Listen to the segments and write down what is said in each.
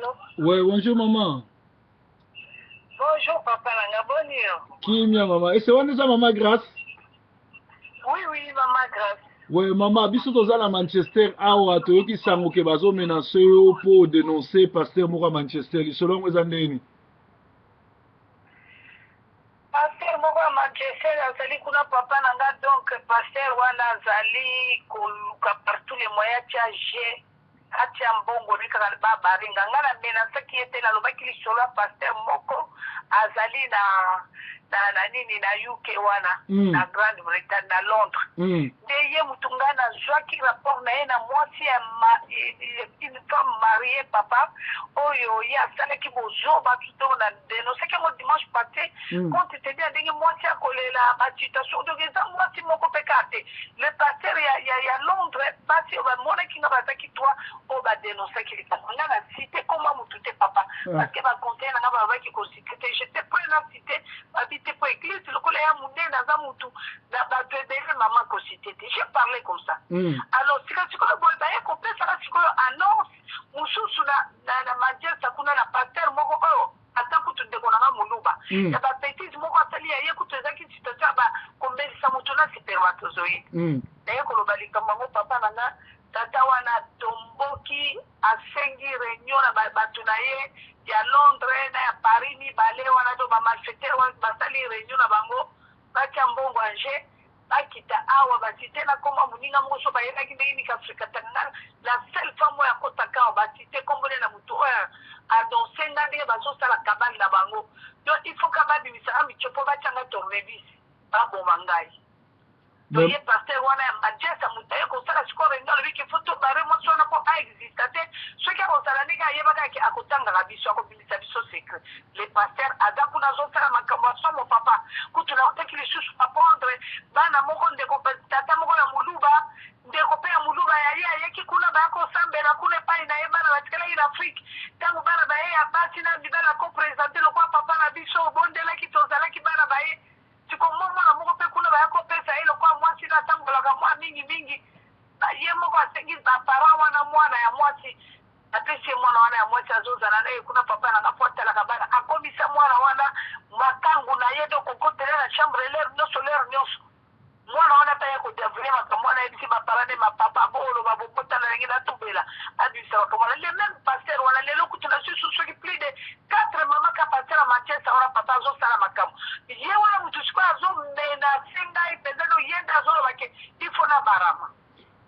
Allô? Ouais, bonjour maman. Bonjour papa, nanga bonjour. Qui est bien maman? Et c'est où ça maman Grâce? Oui, oui, maman Grâce. Ouais, maman, biso toza na Manchester awa toyoki sango ke bazo menace yo pour dénoncer pasteur moko à Manchester. Selon eza ndeni? Pasteur moko ya Manchester azali kuna papa nanga, donc pasteur wana azali koluka partout les moyens tia je atia mbongo likaka babaringa nga na menasaki ete nalobaki lisolo ya pasteur moko azali na nini na UK wana na Grande Bretagne na Londres nde ye mutu nga nazwaki rapport na ye na mwasi ya une femme mariée papa oyo ye asalaki bozoba tuto na denosaki yango dimanche passé compte tenu ya ndenge mwasi akolela basituation donc eza mwasi moko mpe kaka te le pasteur ya Londres basi oyo bamonaki nga bazaki toi oyo badenosaki likambo nga na cité koma mutu te papa parce que baconseil nanga babaki kosite te j'étais prêt na cité babi te po église lokola ya monene aza mutu na bato ebele mama kosite te j'ai parlé comme ça alors sikoyo boye baye kopesaka sikoyo annonce mosusu na Manchester kuna na pasteur moko oyo ata kutu ndeko nanga moluba ya bapetise moko asali ya ye kutu ezaki situation ya bakombelisa motu na spermatozoïde naye koloba likambo yango papa nanga tata wana tomboki asengi réunion na bato na ye ya Londres na ya Paris mibale wana to bamalfaiteur wana basali réunion na bango batia mbongo anje bakita awa basite na komba moninga moko so bayebaki ndenge nikafrika tanga la seule femme oyo akotaka awa basite kombone na motu oyo annonce nga ndenge bazosala kabali na bango donc il faut ka babimisaka mitiopo batianga tournevis baboma ngai to ye pasteur wana ya Manchester moto aye kosala sikoyo réunion alobiki fo tobare mwasi wana mpo aexista te soki akosala ndenge ayebaka yake akotangaka biso akobimisa biso secret le pasteur aza kuna azosala makambo ya somo papa kutu naotaki lisusu apondre bana moko ndeko tata moko ya moluba ndeko mpe ya moluba yaye ayeki kuna baya kosambela kuna epai na ye bana batikalaki na afrique ntango bana baye ya basi na bibala kopresente lokwa papa na biso obondelaki tozalaki bana baye sikomomona moko mpe kuna baya kopesa ye lokwa mwasi na atambolaka mwa mingi ye moko asengi bapara wana mwana ya mwasi apesi ye mwana wana ya mwasi azozala na ye kuna papa nanga po atalaka bana akomisa mwana wana makangu na ye donc okotele na chambre lere nyonso mwana wana mpe ye kodevrie makambo wana yebisi bapara nde mapapa booloba bokotana ndenge natubela abimisa makambo wana le même pasteur wana lelo kutu na susu soki plus de 4 mamaka pasteur ya Manchester wana papa azosala makambo ye wana mutu sikoyo azomenase ngai mpenza no ye nde azolobake ifo na barama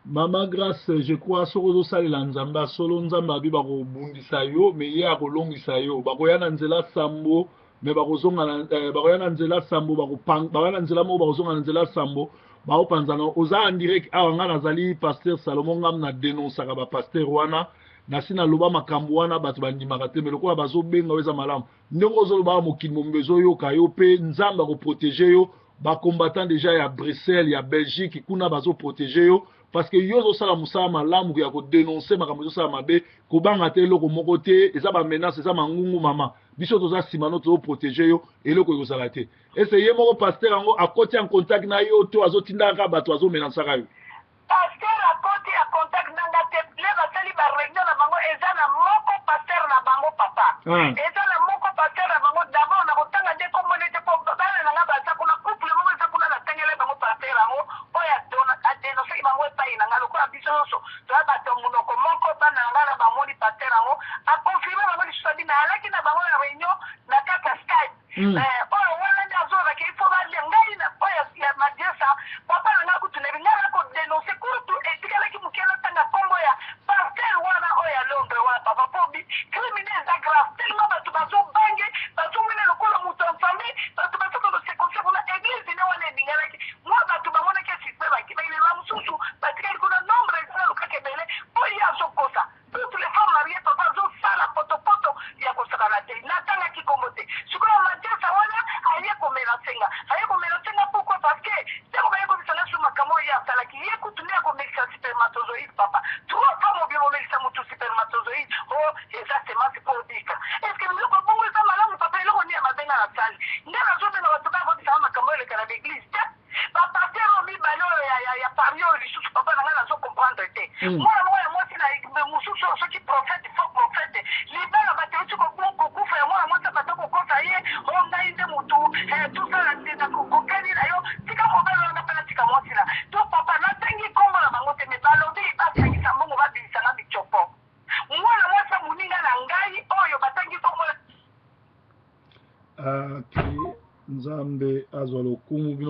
Mama Grâce, je crois soko ozosalela nzambe solo nzambe abi bakobundisa yo me ye akolongisa yo bakoya na nzela sambo me bakozonga bakoya na nzela sambo bakoya na nzela moko bakozonga na nzela sambo bakopanzana oza en direct awa nga nazali pasteur Salomon ngam na denonsaka bapasteur wana nasi naloba makambo wana bato bandimaka te me lokola bazobenga yo eza malamu ndenge ozoloba mokili mombe ezoyoka yo mpe nzambe akoprotege yo bacombattant déjà ya Bruxelles ya Belgique kuna bazoprotege yo parce que yo ozosala mosala malamu ya kodénonce makambo ezosala mabe kobanga te eloko moko te eza bamenace eza mangungu mama biso toza nsima no tozoprotege yo eloko ekozala te ese ye moko pasteur yango akoti en contact na yo to azotindaka bato azomenasaka yo pasteur akoti ya contact nanga te le basali bareunion na bango eza na moko pasteur na bango papa eza na moko pasteur na bango d'abord nakotanga nde kombo nete po bana nanga baza kuna couple moko eza kuna natangele bango pasteur yango oyo adenosaki bango epai nanga lokola biso nyonso toya bato monoko moko bana nanga na bamoni pasteur yango akonfirme bango lisusu abina alaki na bango ya réunion na kaka Skype oyo wana nde azolobaki ifo balia ngai na oyo ya Manchester papa nanga kutu na binga nakodenonse kutu etikalaki moke natanga kombo ya pasteur wana oyo ya Londres wana papa po criminel eza grave tellement bato bazobange bazomwene lokola moto en famille bato bazokonosekonse kuna église ne wana eninganaki mwa bato bamonaki asispe bakibakilela mosusu batikali kuna nombre ezala lukaka ebele oyo ye azokosa toutes les femmes mariées papa azosala potopoto ya kosakana te natangaki kombo te sikoyo Manchester wana aye komenasenga pourquoi parce que ntango baye komisanga su makambo oyo ye asalaki ye kutu nde akomelisa spermatozoïde papa trois femmes obie bomelisa motu spermatozoïde o eza semence mpo obika estce biloko bongo eza malamu papa eloko nde ya mabenga na sali nde nazobenga bato bakomisanga makambo oyo eleka na baeglise te bapaster oyo mibale oyo ya pari oyo lisusu papa na ngai nazo comprendre te mwana moko ya mwasi na mosusu oyo soki prophète faux prophète libala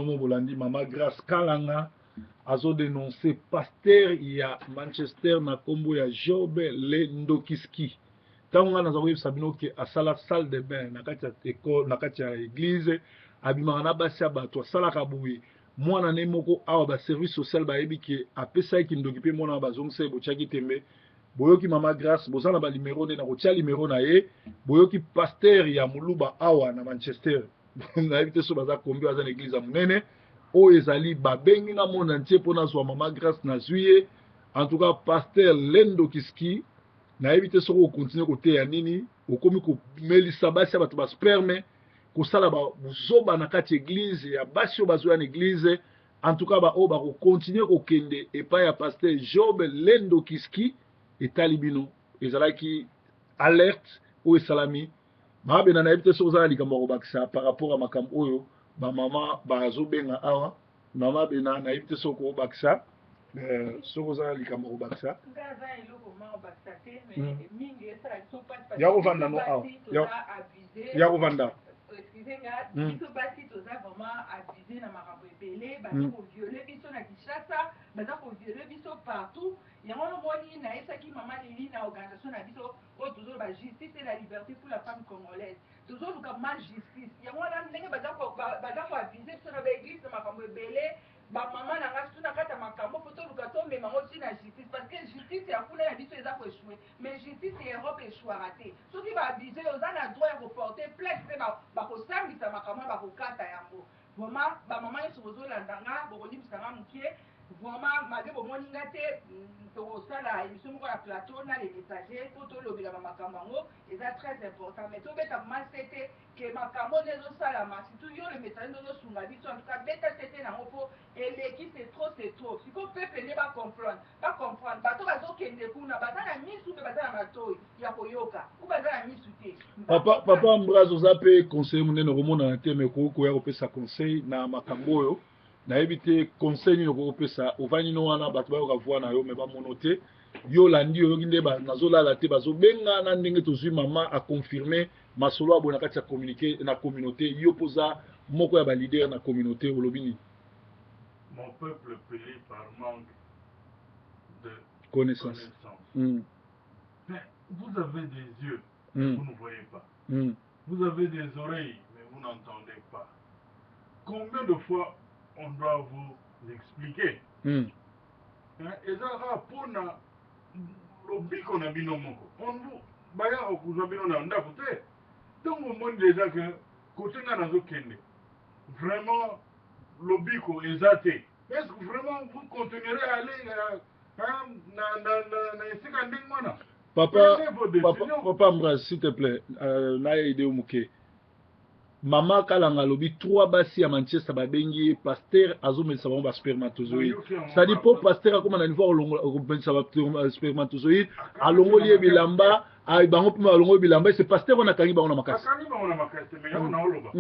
Binomo Bolandi, Mama Grace Kalanga, azo dénoncé pasteur ya Manchester na kombo ya Job Lendokiski. Tanga na zawe sabino ke asala salle de bain na kati ya école na kati ya église abimaka na basi ya bato asalaka boye mwana ne moko awa ba service social bayebi ke apesaki ndoki mpe mwana bazongisa ye botiaki tembe boyoki Mama Grace bozala ba numéro nde na kotia numéro na ye boyoki pasteur ya moluba awa na Manchester nayebi te so baza kombi baza na église ya monene oyo ezali babengi na monde entier mpona zwa Mama Grace na zwi ye en tout cas pasteur Lendokiski nayebi te soki okontinue koteya nini okomi komelisa basi ya bato basperme kosala buzoba na kati église ya basi oyo bazwa na église en tout cas baoyo bakokontinue kokende epai ya pasteur Job Lendokiski etali bino ezalaki alerte oyo esalami mabena nayebi te soki ozala likambo ya kobakisa par rapport ya makambo oyo bamama bazobenga awa mama bena nayebi te soki okobakisa soki ozala likambo ya kobakisa ya kovanda no awa ya kovanda excusez-moi, biso basi toza vraiment abusé na makambo ebele baza koviole biso na Kinshasa baza koviole biso partout yango nomoni nayesaki mama Lili na organisation na biso oyo tozoloba justice et la liberté pour la femme congolaise tozoluka ma justice yango wana ndenge baza koabuse biso na baeglise na makambo ebele bamama na nga surtout na kati ya makambo mpo toluka tomemango ti na justice parce que justice ya kuna na biso eza koéchoué mais justice ya Europe échouara te soki baabuse oza na droit ya koporte plainte mpe bakosambisa makambo bakokata yango vraiment bamama nyonso bozolanda nga bokondimisa nga mokie vraiment mabe bomoni nga te tokosala émission moko ya plateau na les messagers mpo tolobelama makambo yango eza très important mais tobeta masete ke makambo nde ezosalama surtout yo le messager nde ozosunga biso en tout cas beta sete nango mpo eleki c'est trop siko pepe nde bacomprendre bato bazokende kuna baza na misu mpe baza na matoi ya koyoka ou baza na misu te papa Ambroise oza mpe conseiller monene okomonana te me koya kopesa conseil na makambo oyo nayebi te conseil nini okopesa ovandi no wana bato bayoka voi na yo me bamono te yo landi oyoki nde nazolala te bazobenga na ndenge tozwi mama aconfirme masolo aboye na kati ya communiqué na communauté yo mpoza moko ya balider na communauté olobi nini? Mon peuple périt par manque de connaissance. Mais vous avez des yeux, mais vous ne voyez pas. Vous avez des oreilles, mais vous n'entendez pas. Combien de fois on doit vous expliquer? Et ça va pour le bic qu'on a mis dans mon corps. On vous baya au Zabino na ndako te. Donc au monde déjà que côté na kende. Vraiment le bic est zaté. Est-ce que vraiment vous continuerez à aller Papa Ambroise, s'il te plaît, naye idée muke. Mama Kalanga lobi 3 basi à Manchester babengi pasteur azomelisa bango ba spermatozoïde. C'est-à-dire pour pasteur akoma na niveau omelisa ba spermatozoïde alongoli bilamba ay bango pima alongoli bilamba c'est pasteur on akangi bango na makasi. Akangi bango na makasi mais on a oloba.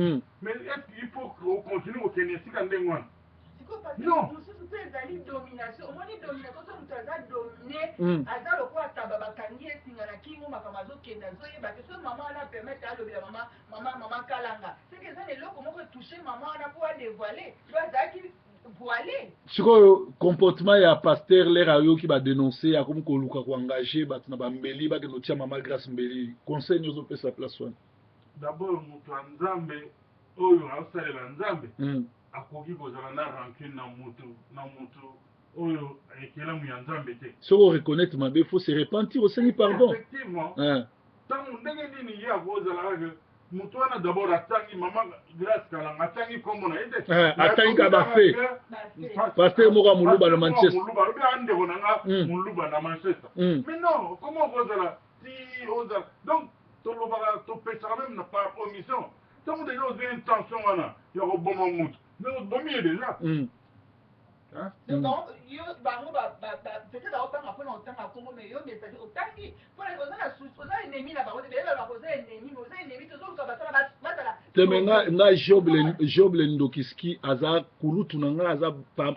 Mais est-ce qu'il faut continuer au Kenya sika ndengwana? Non. Ezali domination omoni domination so mutu aza domine aza lokola taba bakangi esinga na kingo makambo azokenda azoyeba te so mama wana permettre alobela mama Kalanga seke eza na eloko moko etouche mama wana mpo adevoile so azalaki voile sikoyo comportement ya pasteur lere ayoki badénonce akomi koluka koengage bato na bambeli bakende otia Mama Grace mbeli conseil nini ozopesa place wana? D'abord moto ya nzambe oyo aosalela nzambe akoki kozala na rancune na mutu oyo ekelamu ya nzambe te. Soko reconnaître mabe, il faut se repentir, osengi pardon. Effectivement. Tango ndenge nini ye akozala ke mutu wana d'abord atangi Mama Grace Kalanga atangi kombo na ete atangi ka bafe pasteur moko moluba na Manchester moluba lobi andeko nanga moluba na Manchester mais non comment kozala ti ozala donc tolobaka topesaka même na par omission tango déjà ozwi intention wana ya koboma mutu mais obomi ye déjà donc yo bango peut-être aobanga mpona otanga kongo mais yo message otangi mpona oza ennemi na bango te beyebaka oza ennemi oza ennemi tozoluka batala batala teme nga Job Lendokiski aza kulutu na nga aza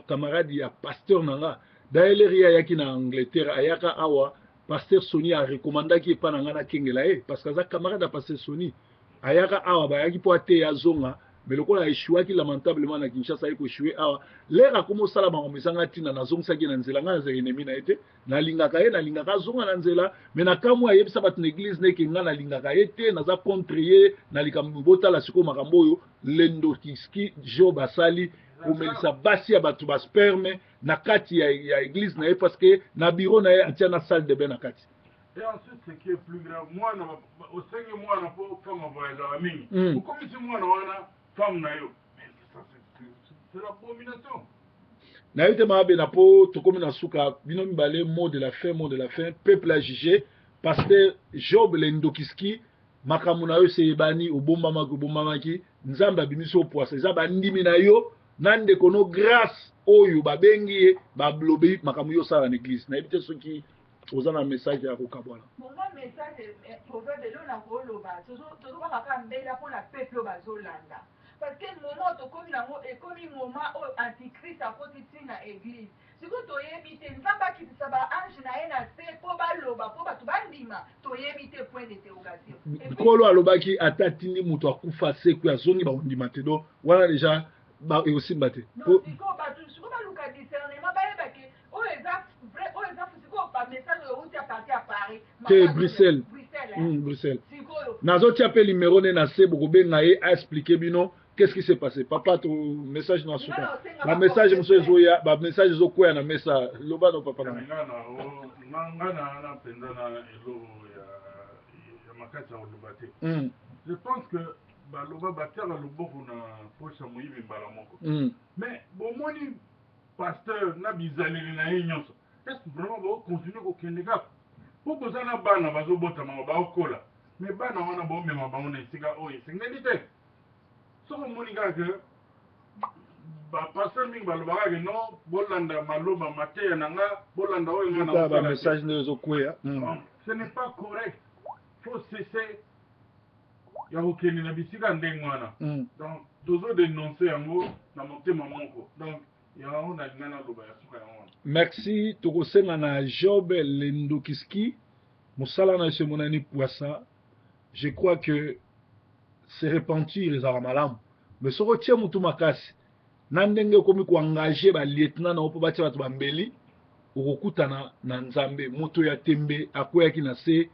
camarade ya pasteur na nga daeleri ye ayaki na Angleterre ayaka awa pasteur Soni arekomandaki epa na nga nakengela ye parce que aza camarade ya pasteur Soni ayaka awa bayaki mpo ateya zonga mais le a échoué qui lamentablement na Kinshasa il a échoué awa l'air a commencé à makambo esanga tina na zongisa ki na nzela nga za ennemi na ete na lingaka ye na lingaka zonga na nzela mais na kamwa yebisa bat na église ne ki nga na lingaka ye te na za contre ye na likambo botala siko makambo oyo Lendokiski Job asali komelisa basi ya bato ba sperme na kati ya église na ye parce que na bureau na ye atia na salle de bain na kati. Et ensuite, ce qui est plus grave, moi, au sein de moi, je peux faire mon voyage à Ming. Comme si moi, je femme, c'est l'abomination. Na yote mabe na po to comme na suka bino mibale mot de la fin peuple a jugé pasteur Job Lendokiski makamuna yo se bani obomama ki nzamba bimiso poisa za bandimi na yo nande kono grâce oyo babengi ba blobi makamu yo sala na église na ebite soki oza na message ya kokabwana bonga message proverbe de lona ko loba tozo ba ka mbela pour la peuple bazolanda parce que moment to komi nango ekomi moment o antichrist akoti tina église siko toyebi te nzamba kitisa ba ange na ye na se po baloba po bato bandima toyebi te point d'interrogation kolo alobaki atatindi mutu akufa seku azongi baondima te do wana déjà eosimba te siko baluka discernement bayebaki oyo eza vrai oyo eza siko ba message oyo uti aparte à Paris te Bruxelles nazotia pe numéro ne na se bokobenga ye a expliquer bino qu'est-ce qui s'est passé papa to message na suka ba message monsieur zoya ba message zokoya na mesa loba no papa na na penza na elo ya makati ya lobate je pense que baloba batela loboko na poche moyibi mbala moko mais bomoni pasteur na bizaleli na ye nyonso est-ce que vraiment ba continuer ko kende kaka po kozana bana bazobotama baokola mais bana wana bomema bango na esika oyo esengeli te soko moni kaka bapasteur mingi balobaka ke non bolanda maloba mateya na nga bolanda oyo nga na message nde ezokwea ce n'est pas correct faut cesser ya kokende na bisika ndenge wana donc tozodénonce yango na motema moko donc yango nalinga naloba ya suka yango wana merci tokosenga na Job Lendokiski mosala na ese monani poisa je crois que se repentir ezala malamu mais soko otie mutu makasi na ndenge okomi koengage balieutenant na opo batia bato bambeli okokutana na nzambe moto ya tembe akweyaki na se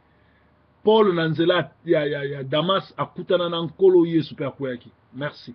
Paul na nzela ya Damas akutana na nkolo Yesu pe akweyaki merci.